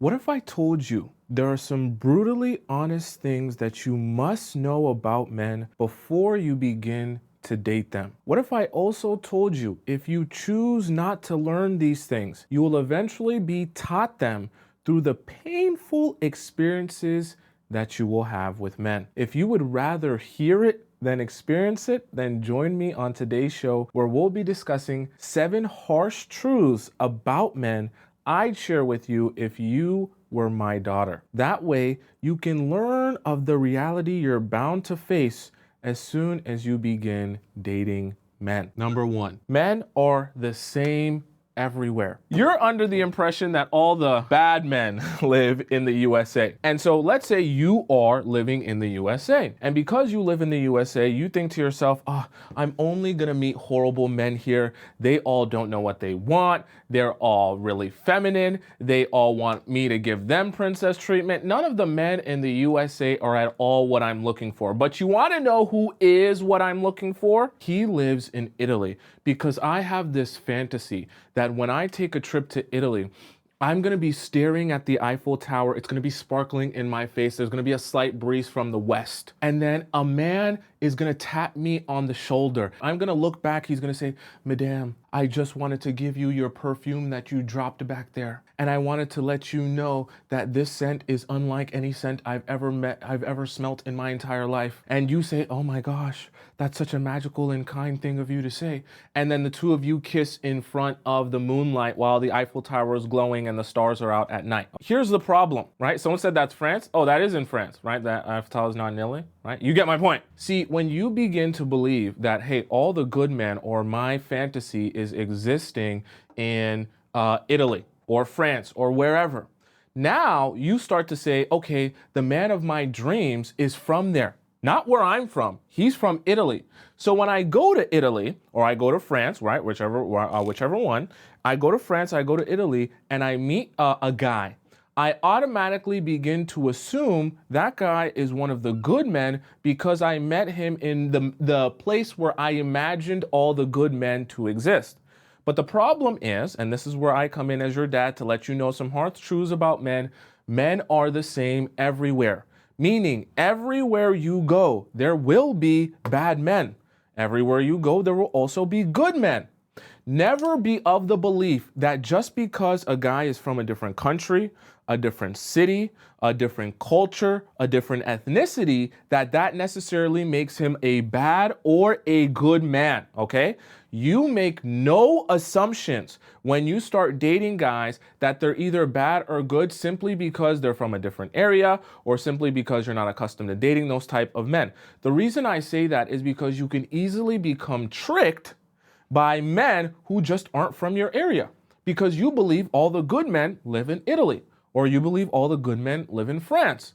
What if I told you there are some brutally honest things that you must know about men before you begin to date them? What if I also told you if you choose not to learn these things, you will eventually be taught them through the painful experiences that you will have with men? If you would rather hear it than experience it, then join me on today's show where we'll be discussing 7 harsh truths about men I'd share with you if you were my daughter. That way, you can learn of the reality you're bound to face as soon as you begin dating men. Number 1, men are the same everywhere. You're under the impression that all the bad men live in the USA. And so let's say you are living in the USA. And because you live in the USA, you think to yourself, I'm only gonna meet horrible men here. They all don't know what they want. They're all really feminine. They all want me to give them princess treatment. None of the men in the USA are at all what I'm looking for. But you wanna know who is what I'm looking for? He lives in Italy, because I have this fantasy that when I take a trip to Italy, I'm gonna be staring at the Eiffel Tower. It's gonna be sparkling in my face. There's gonna be a slight breeze from the west. And then a man is gonna tap me on the shoulder. I'm gonna look back. He's gonna say, Madame, I just wanted to give you your perfume that you dropped back there. And I wanted to let you know that this scent is unlike any scent I've ever smelt in my entire life. And you say, oh my gosh, that's such a magical and kind thing of you to say. And then the two of you kiss in front of the moonlight while the Eiffel Tower is glowing and the stars are out at night. Here's the problem, right? Someone said that's France. Oh, that is in France, right? That Eiffel Tower is not in Italy, right? You get my point. See, when you begin to believe that, hey, all the good men or my fantasy is existing in Italy or France or wherever, now you start to say, okay, the man of my dreams is from there. Not where I'm from. He's from Italy. So when I go to Italy or I go to France, right, whichever one, I go to France, I go to Italy, and I meet a guy, I automatically begin to assume that guy is one of the good men because I met him in the place where I imagined all the good men to exist. But the problem is, and this is where I come in as your dad to let you know some hard truths about men, men are the same everywhere. Meaning, everywhere you go, there will be bad men. Everywhere you go, there will also be good men. Never be of the belief that just because a guy is from a different country, a different city, a different culture, a different ethnicity, that necessarily makes him a bad or a good man, okay? You make no assumptions when you start dating guys that they're either bad or good simply because they're from a different area or simply because you're not accustomed to dating those type of men. The reason I say that is because you can easily become tricked by men who just aren't from your area because you believe all the good men live in Italy or you believe all the good men live in France.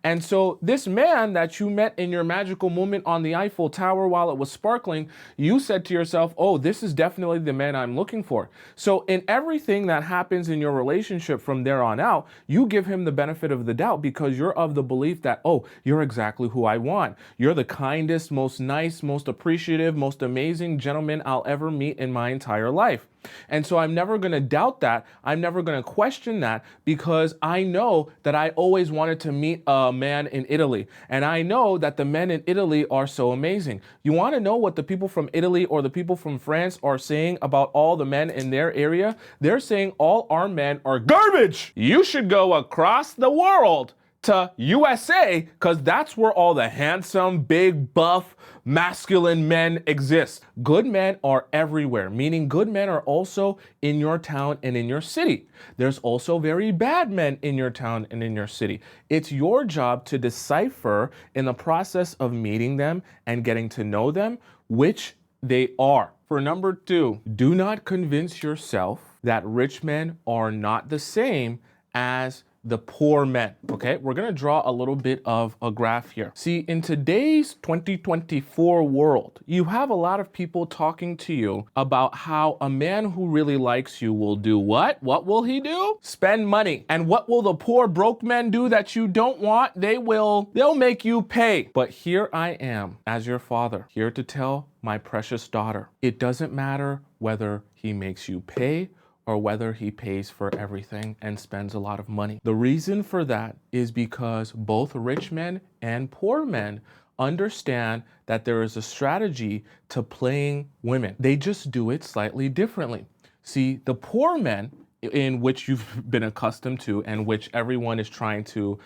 And so this man that you met in your magical moment on the Eiffel Tower while it was sparkling, you said to yourself, oh, this is definitely the man I'm looking for. So in everything that happens in your relationship from there on out, you give him the benefit of the doubt because you're of the belief that, oh, you're exactly who I want. You're the kindest, most nice, most appreciative, most amazing gentleman I'll ever meet in my entire life. And so I'm never going to doubt that. I'm never going to question that because I know that I always wanted to meet a man in Italy. And I know that the men in Italy are so amazing. You want to know what the people from Italy or the people from France are saying about all the men in their area? They're saying all our men are garbage. You should go across the world to USA because that's where all the handsome, big, buff, masculine men exist. Good men are everywhere, meaning good men are also in your town and in your city. There's also very bad men in your town and in your city. It's your job to decipher in the process of meeting them and getting to know them which they are. For number 2, do not convince yourself that rich men are not the same as the poor men, okay? We're gonna draw a little bit of a graph here. See, in today's 2024 world, you have a lot of people talking to you about how a man who really likes you will do what? What will he do? Spend money. And what will the poor broke men do that you don't want? They'll make you pay. But here I am as your father, here to tell my precious daughter, it doesn't matter whether he makes you pay or whether he pays for everything and spends a lot of money. The reason for that is because both rich men and poor men understand that there is a strategy to playing women. They just do it slightly differently. See, the poor men, in which you've been accustomed to and which everyone is trying to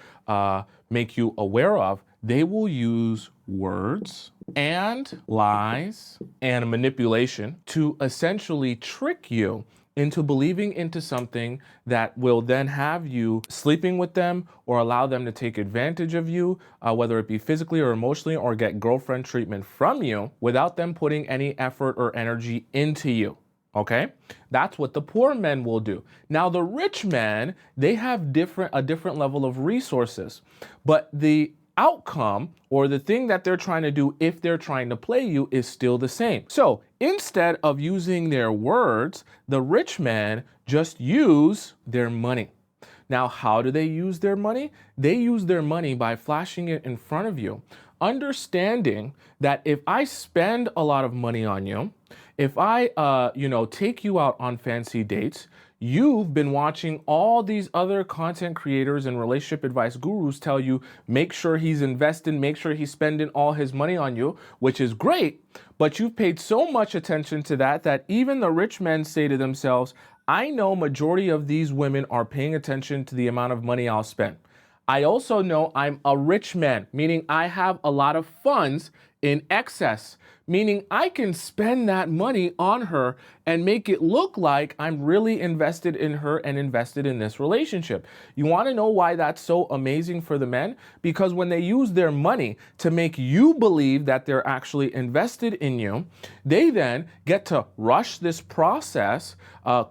make you aware of, they will use words and lies and manipulation to essentially trick you into believing into something that will then have you sleeping with them or allow them to take advantage of you, whether it be physically or emotionally, or get girlfriend treatment from you without them putting any effort or energy into you. Okay, that's what the poor men will do. Now, the rich men, they have a different level of resources, but the outcome or the thing that they're trying to do if they're trying to play you is still the same. So instead of using their words, the rich men just use their money. Now, how do they use their money? They use their money by flashing it in front of you, understanding that if I spend a lot of money on you, if I, take you out on fancy dates, you've been watching all these other content creators and relationship advice gurus tell you, make sure he's investing, make sure he's spending all his money on you, which is great. But you've paid so much attention to that even the rich men say to themselves, I know majority of these women are paying attention to the amount of money I'll spend. I also know I'm a rich man, meaning I have a lot of funds in excess, meaning I can spend that money on her and make it look like I'm really invested in her and invested in this relationship. You want to know why that's so amazing for the men? Because when they use their money to make you believe that they're actually invested in you, they then get to rush this process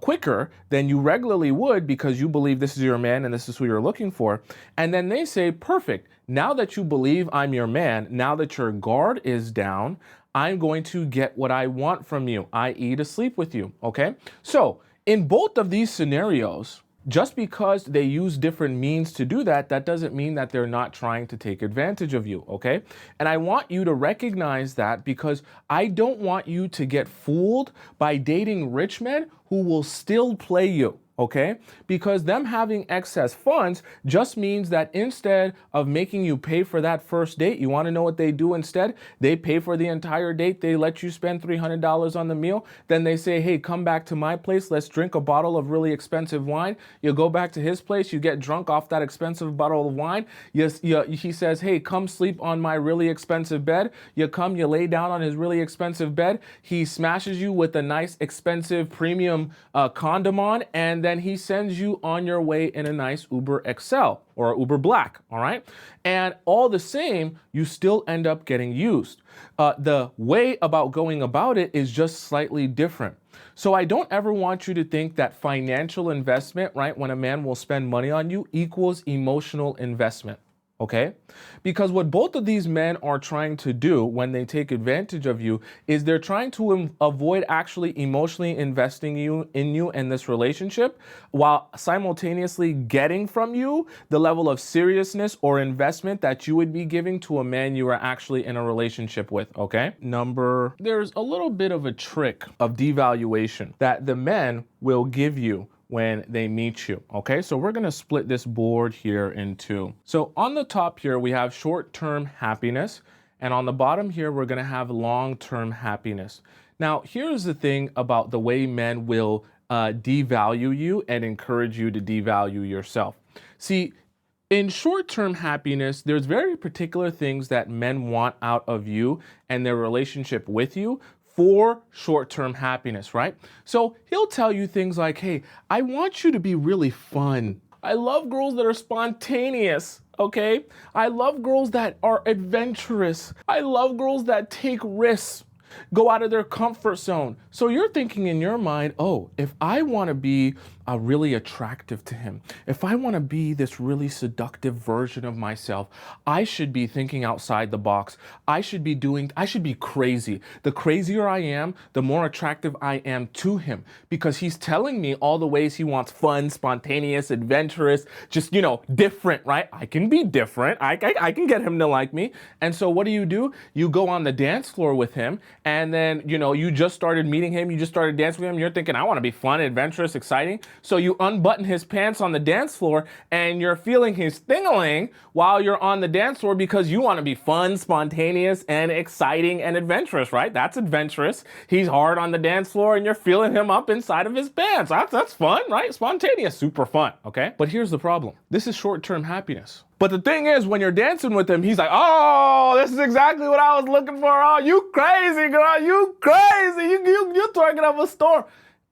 quicker than you regularly would because you believe this is your man and this is who you're looking for. And then they say, perfect. Now that you believe I'm your man, now that your guard is down, I'm going to get what I want from you, i.e. to sleep with you, okay? So in both of these scenarios, just because they use different means to do that, that doesn't mean that they're not trying to take advantage of you, okay? And I want you to recognize that because I don't want you to get fooled by dating rich men who will still play you. Okay, because them having excess funds just means that instead of making you pay for that first date, you want to know what they do instead? They pay for the entire date. They let you spend $300 on the meal. Then they say, hey, come back to my place. Let's drink a bottle of really expensive wine. You go back to his place. You get drunk off that expensive bottle of wine. He says, hey, come sleep on my really expensive bed. You come, you lay down on his really expensive bed. He smashes you with a nice, expensive, premium condom on, and then he sends you on your way in a nice Uber XL or Uber Black, all right? And all the same, you still end up getting used. The way about going about it is just slightly different. So I don't ever want you to think that financial investment, right, when a man will spend money on you equals emotional investment. Okay? Because what both of these men are trying to do when they take advantage of you is they're trying to avoid actually emotionally investing in you in this relationship while simultaneously getting from you the level of seriousness or investment that you would be giving to a man you are actually in a relationship with, okay? There's a little bit of a trick of devaluation that the men will give you when they meet you, okay? So we're gonna split this board here in two. So on the top here, we have short-term happiness, and on the bottom here, we're gonna have long-term happiness. Now, here's the thing about the way men will devalue you and encourage you to devalue yourself. See, in short-term happiness, there's very particular things that men want out of you and their relationship with you for short-term happiness, right? So he'll tell you things like, hey, I want you to be really fun. I love girls that are spontaneous, okay? I love girls that are adventurous. I love girls that take risks, go out of their comfort zone. So you're thinking in your mind, oh, if I want to be really attractive to him, if I want to be this really seductive version of myself, I should be thinking outside the box. I should be crazy. The crazier I am, the more attractive I am to him, because he's telling me all the ways he wants fun, spontaneous, adventurous, just, different, right? I can be different. I can get him to like me. And so what do? You go on the dance floor with him, and then, you just started meeting him, you just started dancing with him, you're thinking, I want to be fun, adventurous, exciting. So you unbutton his pants on the dance floor, and you're feeling his thingling while you're on the dance floor because you want to be fun, spontaneous, and exciting and adventurous, right? That's adventurous. He's hard on the dance floor, and you're feeling him up inside of his pants. That's fun, right? Spontaneous, super fun, okay? But here's the problem. This is short-term happiness. But the thing is, when you're dancing with him, he's like, oh, this is exactly what I was looking for. Oh, you crazy, girl. You crazy. You twerking up a storm.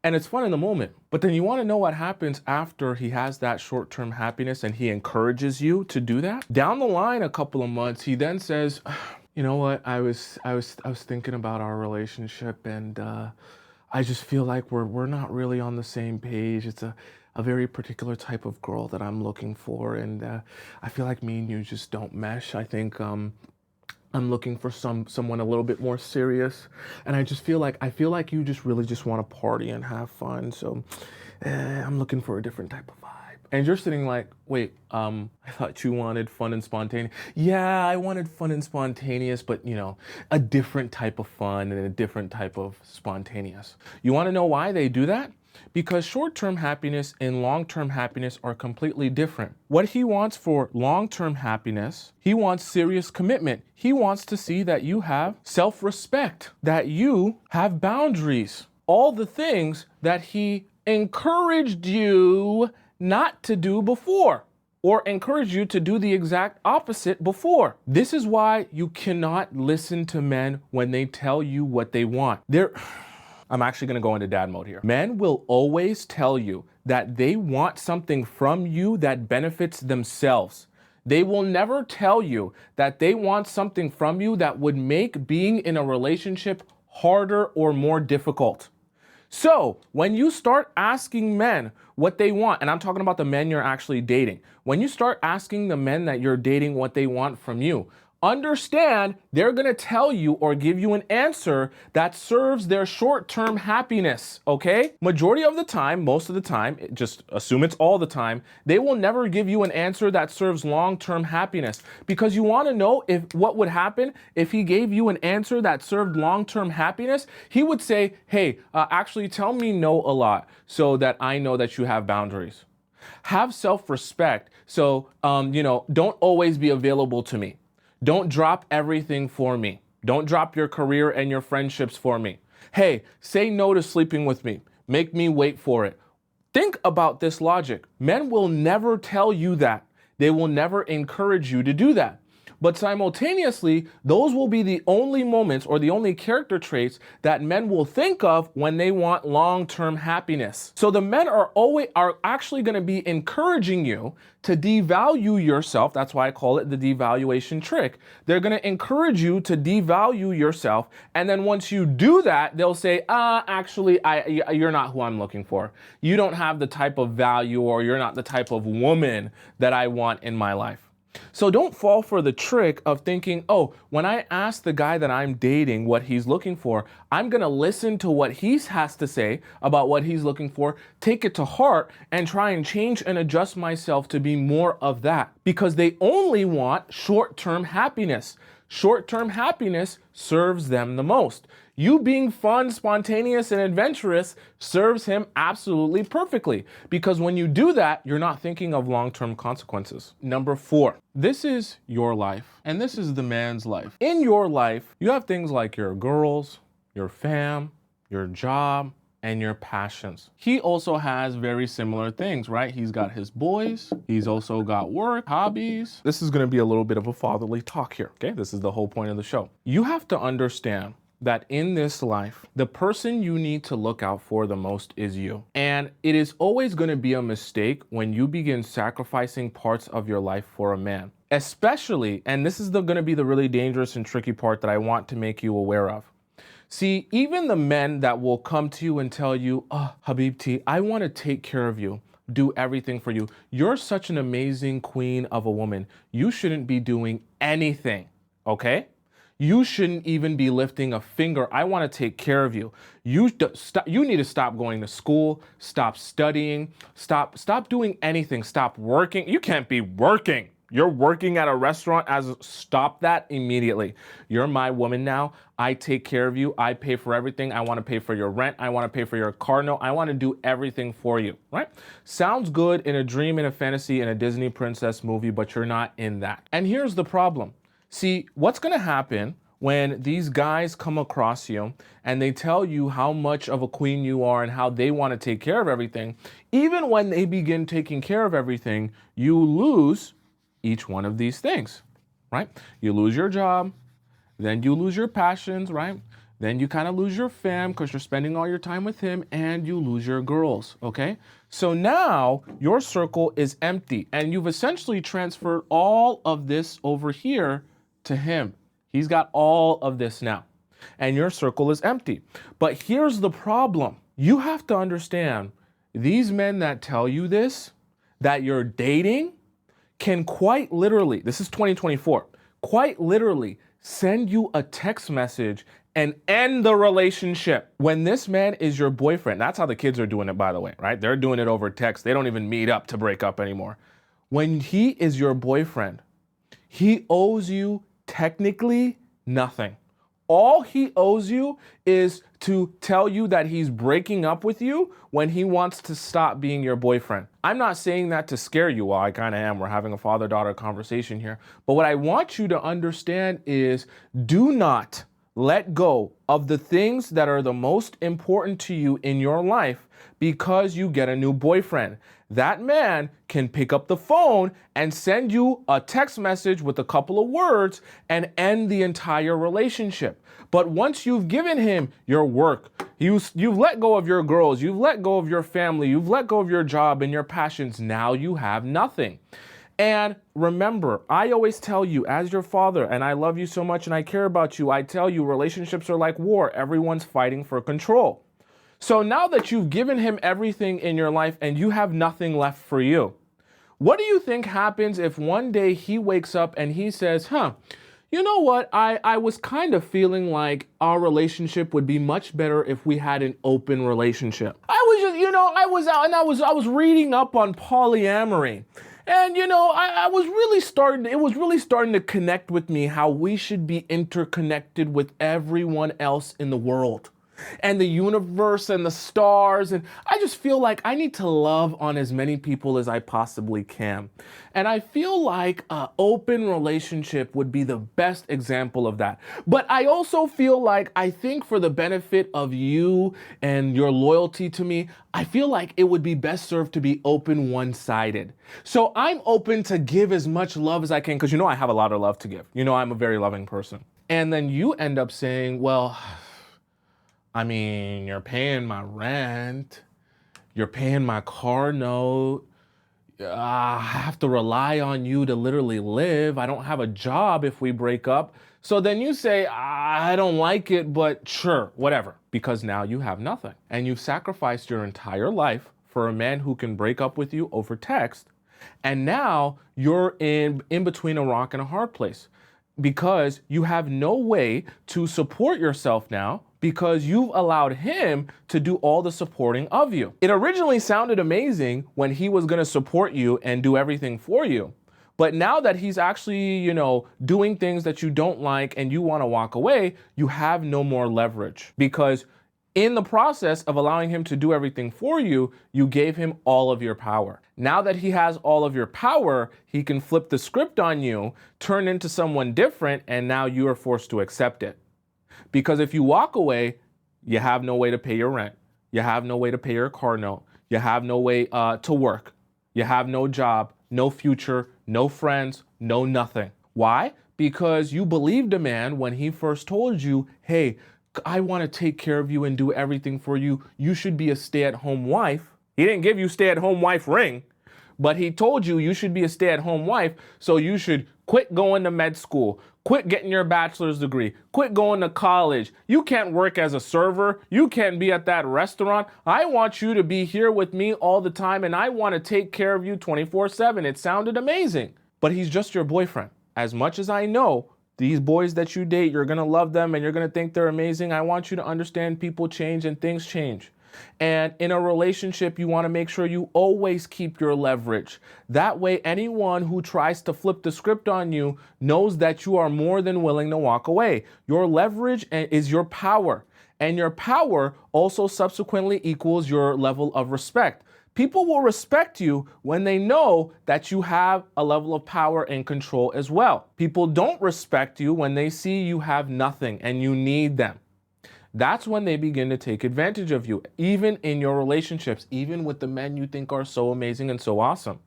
And it's fun in the moment. But then you want to know what happens after he has that short-term happiness and he encourages you to do that? Down the line, a couple of months, he then says, you know what? I was thinking about our relationship, and I just feel like we're not really on the same page. It's a very particular type of girl that I'm looking for, and I feel like me and you just don't mesh. I think I'm looking for someone a little bit more serious, and I feel like you just really just want to party and have fun. So I'm looking for a different type of vibe. And you're sitting like, wait, I thought you wanted fun and spontaneous. Yeah, I wanted fun and spontaneous, but a different type of fun and a different type of spontaneous. You want to know why they do that? Because short-term happiness and long-term happiness are completely different. What he wants for long-term happiness, he wants serious commitment. He wants to see that you have self-respect, that you have boundaries, all the things that he encouraged you not to do before, or encouraged you to do the exact opposite before. This is why you cannot listen to men when they tell you what they want. I'm actually gonna go into dad mode here. Men will always tell you that they want something from you that benefits themselves. They will never tell you that they want something from you that would make being in a relationship harder or more difficult. So when you start asking men what they want, and I'm talking about the men you're actually dating, when you start asking the men that you're dating what they want from you, understand they're gonna tell you or give you an answer that serves their short-term happiness, okay? Majority of the time, most of the time, just assume it's all the time, they will never give you an answer that serves long-term happiness, because you wanna know what would happen if he gave you an answer that served long-term happiness. He would say, hey, actually tell me no a lot so that I know that you have boundaries. Have self-respect, so don't always be available to me. Don't drop everything for me. Don't drop your career and your friendships for me. Hey, say no to sleeping with me. Make me wait for it. Think about this logic. Men will never tell you that. They will never encourage you to do that. But simultaneously, those will be the only moments or the only character traits that men will think of when they want long-term happiness. So the men are actually going to be encouraging you to devalue yourself. That's why I call it the devaluation trick. They're going to encourage you to devalue yourself. And then once you do that, they'll say, actually, you're not who I'm looking for. You don't have the type of value, or you're not the type of woman that I want in my life. So don't fall for the trick of thinking, oh, when I ask the guy that I'm dating what he's looking for, I'm going to listen to what he has to say about what he's looking for, take it to heart, and try and change and adjust myself to be more of that. Because they only want short-term happiness. Short-term happiness serves them the most. You being fun, spontaneous, and adventurous serves him absolutely perfectly, because when you do that, you're not thinking of long-term consequences. Number 4, this is your life, and this is the man's life. In your life, you have things like your girls, your fam, your job, and your passions. He also has very similar things, right? He's got his boys. He's also got work, hobbies. This is going to be a little bit of a fatherly talk here, okay? This is the whole point of the show. You have to understand that in this life, the person you need to look out for the most is you. And it is always going to be a mistake when you begin sacrificing parts of your life for a man. Especially, and this is going to be the really dangerous and tricky part that I want to make you aware of. See, even the men that will come to you and tell you, oh, Habibti, I want to take care of you, do everything for you. You're such an amazing queen of a woman. You shouldn't be doing anything, okay? You shouldn't even be lifting a finger. I want to take care of you. You need to stop going to school, stop studying, stop doing anything, stop working. You can't be working. You're working at a restaurant stop that immediately. You're my woman now. I take care of you. I pay for everything. I want to pay for your rent. I want to pay for your car note. I want to do everything for you, right? Sounds good in a dream, in a fantasy, in a Disney princess movie, but you're not in that. And here's the problem. See, what's going to happen when these guys come across you and they tell you how much of a queen you are and how they want to take care of everything, even when they begin taking care of everything, you lose each one of these things, right? You lose your job, then you lose your passions, right? Then you kind of lose your fam because you're spending all your time with him, and you lose your girls, okay? So now your circle is empty and you've essentially transferred all of this over here to him. He's got all of this now and your circle is empty. But here's the problem. You have to understand, these men that tell you this, that you're dating, can quite literally, this is 2024, quite literally send you a text message and end the relationship. When this man is your boyfriend, that's how the kids are doing it, by the way, right? They're doing it over text. They don't even meet up to break up anymore. When he is your boyfriend, he owes you technically nothing. All he owes you is to tell you that he's breaking up with you when he wants to stop being your boyfriend. I'm not saying that to scare you. Well, I kind of am. We're having a father-daughter conversation here. But what I want you to understand is, do not let go of the things that are the most important to you in your life because you get a new boyfriend. That man can pick up the phone and send you a text message with a couple of words and end the entire relationship. But once you've given him your work, you've let go of your girls, you've let go of your family, you've let go of your job and your passions, now you have nothing. And remember, I always tell you, as your father, and I love you so much and I care about you, I tell you relationships are like war. Everyone's fighting for control. So now that you've given him everything in your life and you have nothing left for you, what do you think happens if one day he wakes up and he says, you know what? I was kind of feeling like our relationship would be much better if we had an open relationship. I was just, I was out and I was reading up on polyamory. And, I was really it was really starting to connect with me how we should be interconnected with everyone else in the world and the universe and the stars. And I just feel like I need to love on as many people as I possibly can. And I feel like an open relationship would be the best example of that. But I also feel like, I think for the benefit of you and your loyalty to me, I feel like it would be best served to be open one-sided. So I'm open to give as much love as I can because I have a lot of love to give. I'm a very loving person. And then you end up saying, well, I mean, you're paying my rent, you're paying my car note, I have to rely on you to literally live. I don't have a job if we break up. So then you say, I don't like it, but sure, whatever, because now you have nothing. And you've sacrificed your entire life for a man who can break up with you over text. And now you're in between a rock and a hard place because you have no way to support yourself now, because you've allowed him to do all the supporting of you. It originally sounded amazing when he was gonna support you and do everything for you. But now that he's actually, doing things that you don't like and you wanna walk away, you have no more leverage. Because in the process of allowing him to do everything for you, you gave him all of your power. Now that he has all of your power, he can flip the script on you, turn into someone different, and now you are forced to accept it. Because if you walk away, you have no way to pay your rent. You have no way to pay your car note. You have no way to work. You have no job, no future, no friends, no nothing. Why? Because you believed a man when he first told you, hey, I want to take care of you and do everything for you. You should be a stay-at-home wife. He didn't give you stay-at-home wife ring, but he told you you should be a stay-at-home wife, so you should quit going to med school, quit getting your bachelor's degree, quit going to college. You can't work as a server. You can't be at that restaurant. I want you to be here with me all the time, and I want to take care of you 24/7. It sounded amazing, but he's just your boyfriend. As much as I know, these boys that you date, you're going to love them and you're going to think they're amazing. I want you to understand people change and things change. And in a relationship, you want to make sure you always keep your leverage. That way, anyone who tries to flip the script on you knows that you are more than willing to walk away. Your leverage is your power, and your power also subsequently equals your level of respect. People will respect you when they know that you have a level of power and control as well. People don't respect you when they see you have nothing and you need them. That's when they begin to take advantage of you, even in your relationships, even with the men you think are so amazing and so awesome.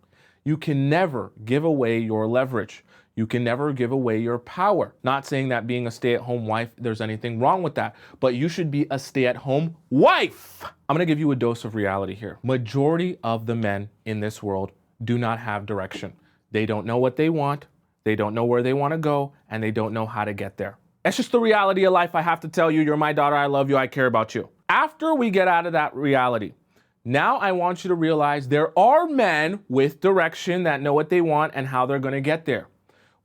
You can never give away your leverage. You can never give away your power. Not saying that being a stay-at-home wife, there's anything wrong with that, but you should be a stay-at-home wife. I'm gonna give you a dose of reality here. Majority of the men in this world do not have direction. They don't know what they want, they don't know where they wanna go, and they don't know how to get there. That's just the reality of life. I have to tell you, you're my daughter, I love you, I care about you. After we get out of that reality, now I want you to realize there are men with direction that know what they want and how they're gonna get there.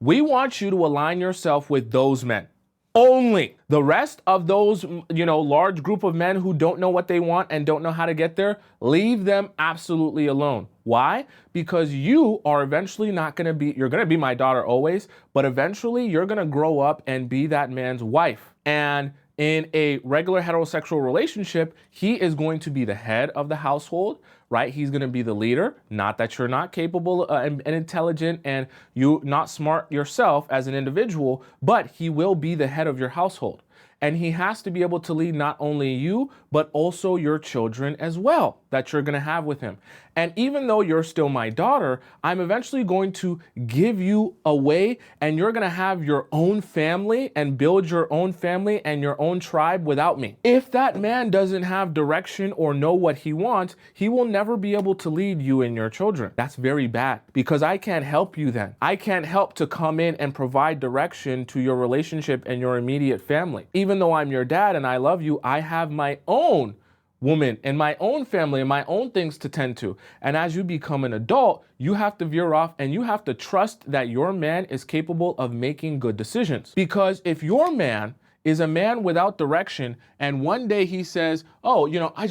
We want you to align yourself with those men. Only. The rest of those, large group of men who don't know what they want and don't know how to get there, leave them absolutely alone. Why? Because you are eventually not going to be, you're going to be my daughter always, but eventually you're going to grow up and be that man's wife. And in a regular heterosexual relationship, he is going to be the head of the household, right? He's going to be the leader. Not that you're not capable and intelligent and you not smart yourself as an individual, but he will be the head of your household. And he has to be able to lead not only you, but also your children as well that you're going to have with him. And even though you're still my daughter, I'm eventually going to give you away and you're going to have your own family and build your own family and your own tribe without me. If that man doesn't have direction or know what he wants, he will never be able to lead you and your children. That's very bad because I can't help you then. I can't help to come in and provide direction to your relationship and your immediate family. Even though I'm your dad and I love you, I have my own woman and my own family and my own things to tend to. And as you become an adult, you have to veer off and you have to trust that your man is capable of making good decisions. Because if your man is a man without direction and one day he says, oh, I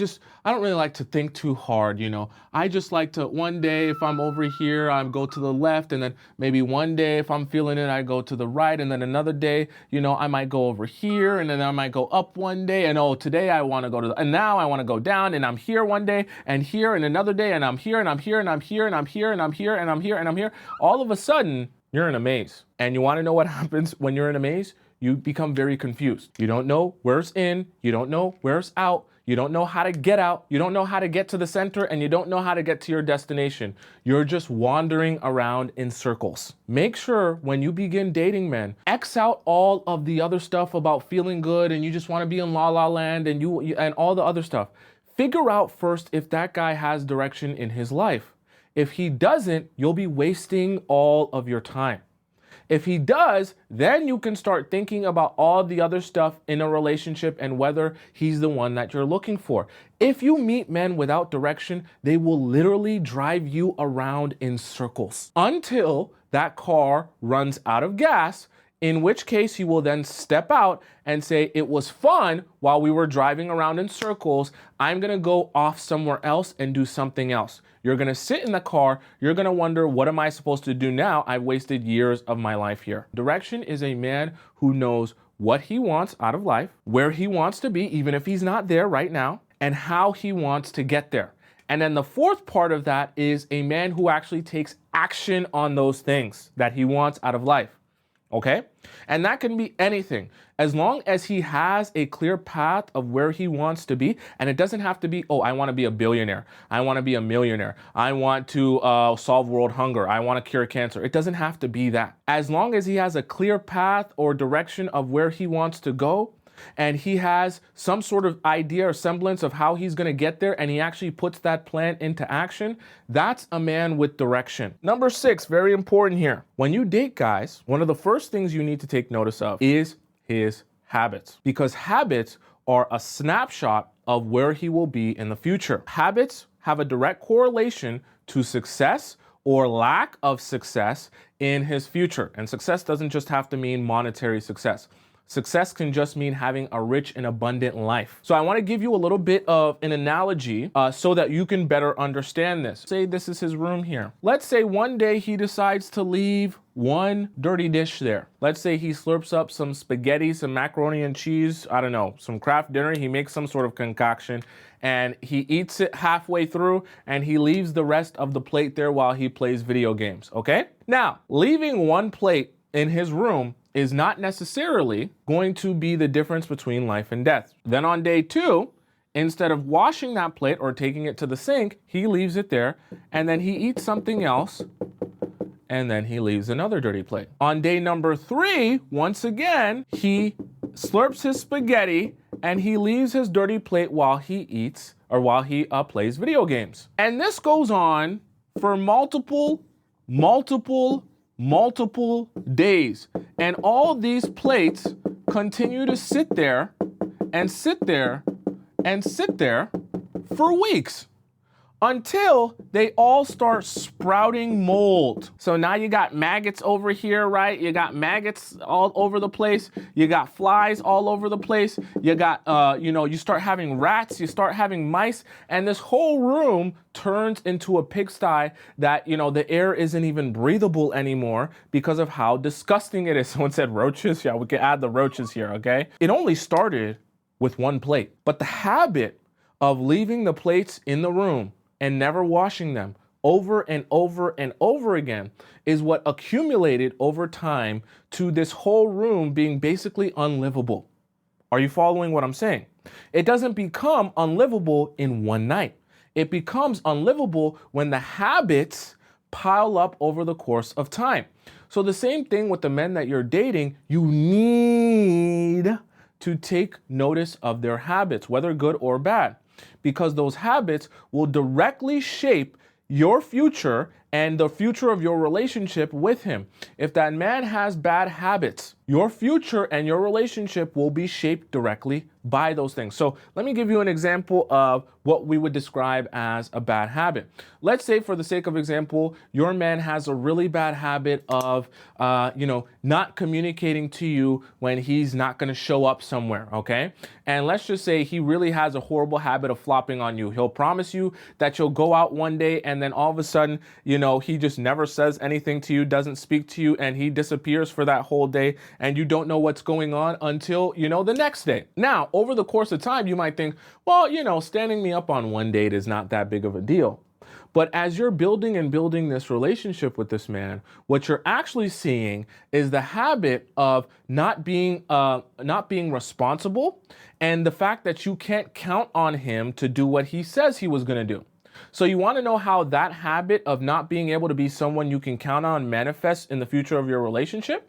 don't really like to think too hard, I just like to, one day if I'm over here, I go to the left, and then maybe one day if I'm feeling it, I go to the right, and then another day, I might go over here, and then I might go up one day, and today I want to go to and now I want to go down, and I'm here one day, and here, and another day, and I'm here, and I'm here, and I'm here, and I'm here, and I'm here, and I'm here, and I'm here. All of a sudden, you're in a maze. And you want to know what happens when you're in a maze? You become very confused. You don't know where's in, you don't know where's out, you don't know how to get out, you don't know how to get to the center, and you don't know how to get to your destination. You're just wandering around in circles. Make sure when you begin dating men, X out all of the other stuff about feeling good and you just want to be in la la land and you and all the other stuff. Figure out first if that guy has direction in his life. If he doesn't, you'll be wasting all of your time. If he does, then you can start thinking about all the other stuff in a relationship and whether he's the one that you're looking for. If you meet men without direction, they will literally drive you around in circles until that car runs out of gas, in which case you will then step out and say, it was fun while we were driving around in circles. I'm going to go off somewhere else and do something else. You're going to sit in the car. You're going to wonder, what am I supposed to do now? I've wasted years of my life here. Direction is a man who knows what he wants out of life, where he wants to be, even if he's not there right now, and how he wants to get there. And then the fourth part of that is a man who actually takes action on those things that he wants out of life. Okay? And that can be anything. As long as he has a clear path of where he wants to be, and it doesn't have to be, I want to be a billionaire. I want to be a millionaire. I want to solve world hunger. I want to cure cancer. It doesn't have to be that. As long as he has a clear path or direction of where he wants to go, and he has some sort of idea or semblance of how he's going to get there, and he actually puts that plan into action, that's a man with direction. Number 6, very important here. When you date guys, one of the first things you need to take notice of is his habits, because habits are a snapshot of where he will be in the future. Habits have a direct correlation to success or lack of success in his future. And success doesn't just have to mean monetary success. Success can just mean having a rich and abundant life. So I want to give you a little bit of an analogy so that you can better understand this. Say this is his room here. Let's say one day he decides to leave one dirty dish there. Let's say he slurps up some spaghetti, some macaroni and cheese, I don't know, some Kraft dinner. He makes some sort of concoction and he eats it halfway through and he leaves the rest of the plate there while he plays video games, okay? Now, leaving one plate in his room is not necessarily going to be the difference between life and death. Then on day 2, instead of washing that plate or taking it to the sink, he leaves it there and then he eats something else and then he leaves another dirty plate. On day number 3, once again, he slurps his spaghetti and he leaves his dirty plate while he eats or while he plays video games. And this goes on for multiple days. And all these plates continue to sit there and sit there and sit there for weeks until they all start sprouting mold. So now you got maggots over here, right? You got maggots all over the place. You got flies all over the place. You got, you start having rats, you start having mice, and this whole room turns into a pigsty that, the air isn't even breathable anymore because of how disgusting it is. Someone said roaches. Yeah, we can add the roaches here, okay? It only started with one plate, but the habit of leaving the plates in the room and never washing them over and over and over again is what accumulated over time to this whole room being basically unlivable. Are you following what I'm saying? It doesn't become unlivable in one night. It becomes unlivable when the habits pile up over the course of time. So the same thing with the men that you're dating, you need to take notice of their habits, whether good or bad, because those habits will directly shape your future and the future of your relationship with him. If that man has bad habits, your future and your relationship will be shaped directly by those things. So let me give you an example of what we would describe as a bad habit. Let's say, for the sake of example, your man has a really bad habit of, not communicating to you when he's not going to show up somewhere, okay? And let's just say he really has a horrible habit of flopping on you. He'll promise you that you'll go out one day and then all of a sudden, he just never says anything to you, doesn't speak to you, and he disappears for that whole day, and you don't know what's going on until, the next day. Now, over the course of time, you might think, well, standing me up on one date is not that big of a deal. But as you're building this relationship with this man, what you're actually seeing is the habit of not being responsible, and the fact that you can't count on him to do what he says he was going to do. So you want to know how that habit of not being able to be someone you can count on manifests in the future of your relationship?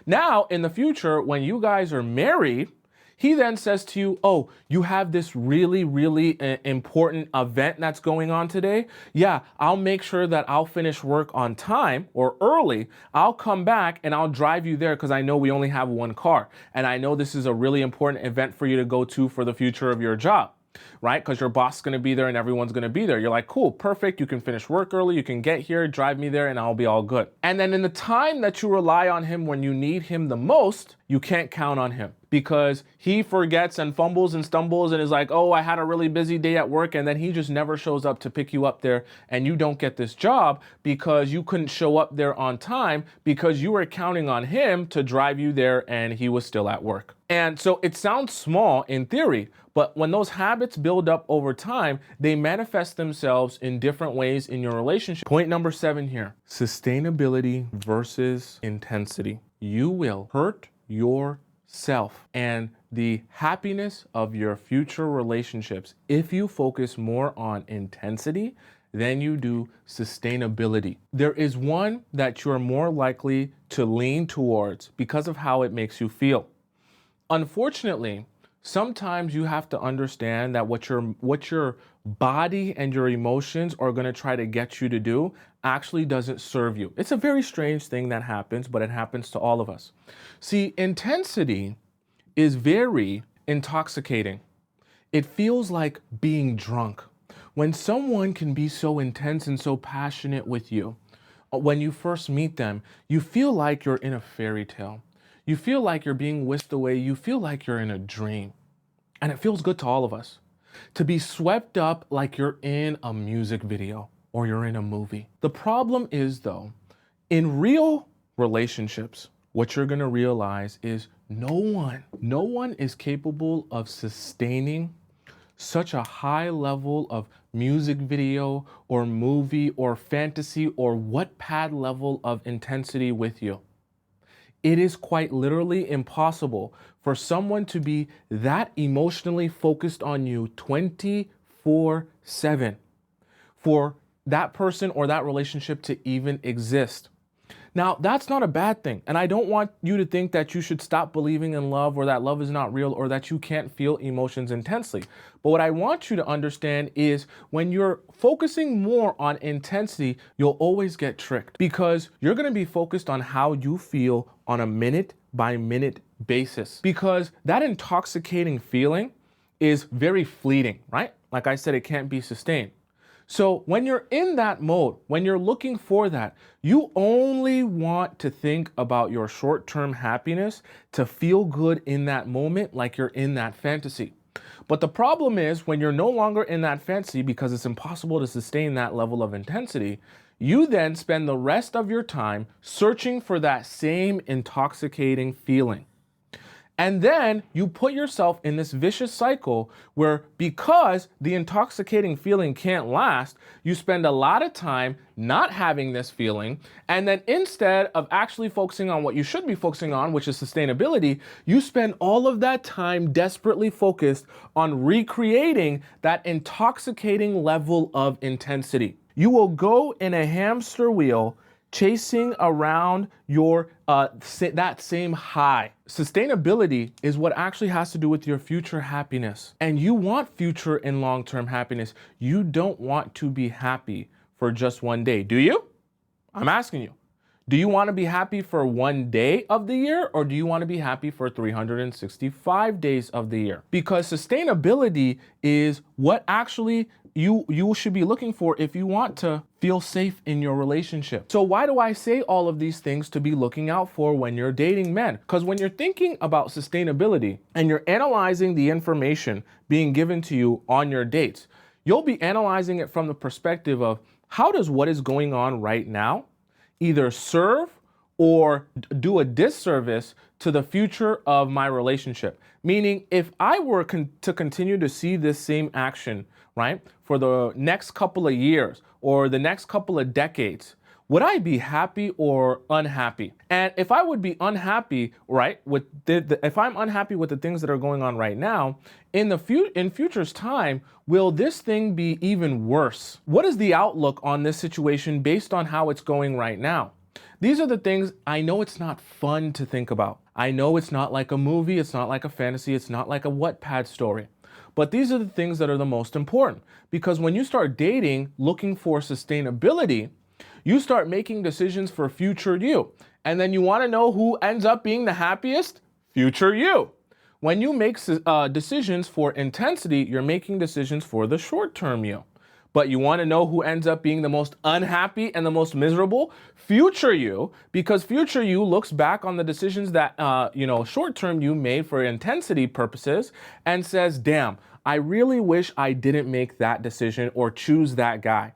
Now, in the future, when you guys are married, he then says to you, oh, you have this really, really important event that's going on today? Yeah, I'll make sure that I'll finish work on time or early. I'll come back and I'll drive you there because I know we only have one car. And I know this is a really important event for you to go to for the future of your job. Right? Because your boss is going to be there and everyone's going to be there. You're like, cool, perfect. You can finish work early. You can get here, drive me there, and I'll be all good. And then in the time that you rely on him when you need him the most, you can't count on him because he forgets and fumbles and stumbles and is like, oh, I had a really busy day at work. And then he just never shows up to pick you up there. And you don't get this job because you couldn't show up there on time because you were counting on him to drive you there and he was still at work. And so it sounds small in theory, but when those habits build up over time, they manifest themselves in different ways in your relationship. Point number 7 here, sustainability versus intensity. You will hurt yourself and the happiness of your future relationships if you focus more on intensity than you do sustainability. There is one that you're more likely to lean towards because of how it makes you feel. Unfortunately, Sometimes you have to understand that what your body and your emotions are going to try to get you to do actually doesn't serve you. It's a very strange thing that happens, but it happens to all of us. See, intensity is very intoxicating. It feels like being drunk. When someone can be so intense and so passionate with you, when you first meet them, you feel like you're in a fairy tale. You feel like you're being whisked away. You feel like you're in a dream. And it feels good to all of us to be swept up like you're in a music video or you're in a movie. The problem is, though, in real relationships, what you're going to realize is no one is capable of sustaining such a high level of music video or movie or fantasy or Wattpad level of intensity with you. It is quite literally impossible for someone to be that emotionally focused on you 24/7 for that person or that relationship to even exist. Now, that's not a bad thing. And I don't want you to think that you should stop believing in love or that love is not real or that you can't feel emotions intensely. But what I want you to understand is when you're focusing more on intensity, you'll always get tricked because you're going to be focused on how you feel on a minute by minute basis because that intoxicating feeling is very fleeting, right? Like I said, it can't be sustained. So when you're in that mode, when you're looking for that, you only want to think about your short-term happiness to feel good in that moment like you're in that fantasy. But the problem is when you're no longer in that fantasy because it's impossible to sustain that level of intensity, you then spend the rest of your time searching for that same intoxicating feeling. And then you put yourself in this vicious cycle where because the intoxicating feeling can't last, you spend a lot of time not having this feeling. And then instead of actually focusing on what you should be focusing on, which is sustainability, you spend all of that time desperately focused on recreating that intoxicating level of intensity. You will go in a hamster wheel chasing around your that same high. Sustainability is what actually has to do with your future happiness. And you want future and long-term happiness. You don't want to be happy for just one day, do you? I'm asking you. Do you want to be happy for one day of the year or do you want to be happy for 365 days of the year? Because sustainability is what actually you should be looking for if you want to feel safe in your relationship. So why do I say all of these things to be looking out for when you're dating men? Because when you're thinking about sustainability and you're analyzing the information being given to you on your dates, you'll be analyzing it from the perspective of how does what is going on right now either serve or do a disservice to the future of my relationship. Meaning, if I were to continue to see this same action, right, for the next couple of years or the next couple of decades, would I be happy or unhappy? And if I would be unhappy, right, with if I'm unhappy with the things that are going on right now, in future's time, will this thing be even worse? What is the outlook on this situation based on how it's going right now? These are the things I know it's not fun to think about. I know it's not like a movie, it's not like a fantasy, it's not like a Wattpad story. But these are the things that are the most important because when you start dating looking for sustainability, you start making decisions for future you. And then you want to know who ends up being the happiest? Future you. When you make decisions for intensity, you're making decisions for the short-term you. But you want to know who ends up being the most unhappy and the most miserable? Future you, because future you looks back on the decisions that, short-term you made for intensity purposes and says, damn, I really wish I didn't make that decision or choose that guy.